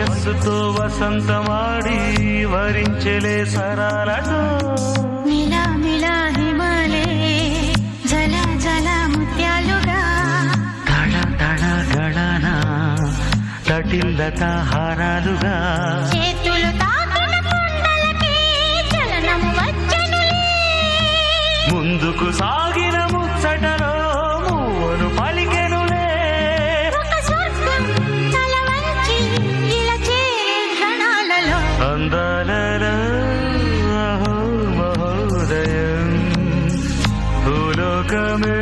వయస్సుతో వసంతమాడి వరించెలే సరాలటో మిలా మిలా హిమాలే జల జల ముత్యాలుగా తడ తడ గడన తటిల్లత హారాలుగా చేతులు తాకిన కుండలకి చలనం వచ్చనులే ముందుకు సాగిన ముచ్చటలో మూవను పలికెనులే ఒక స్వర్గం తల వంచి ఇలా చేరే క్షణాలలో అందాలలో అహో మహోదయం భూలోకమే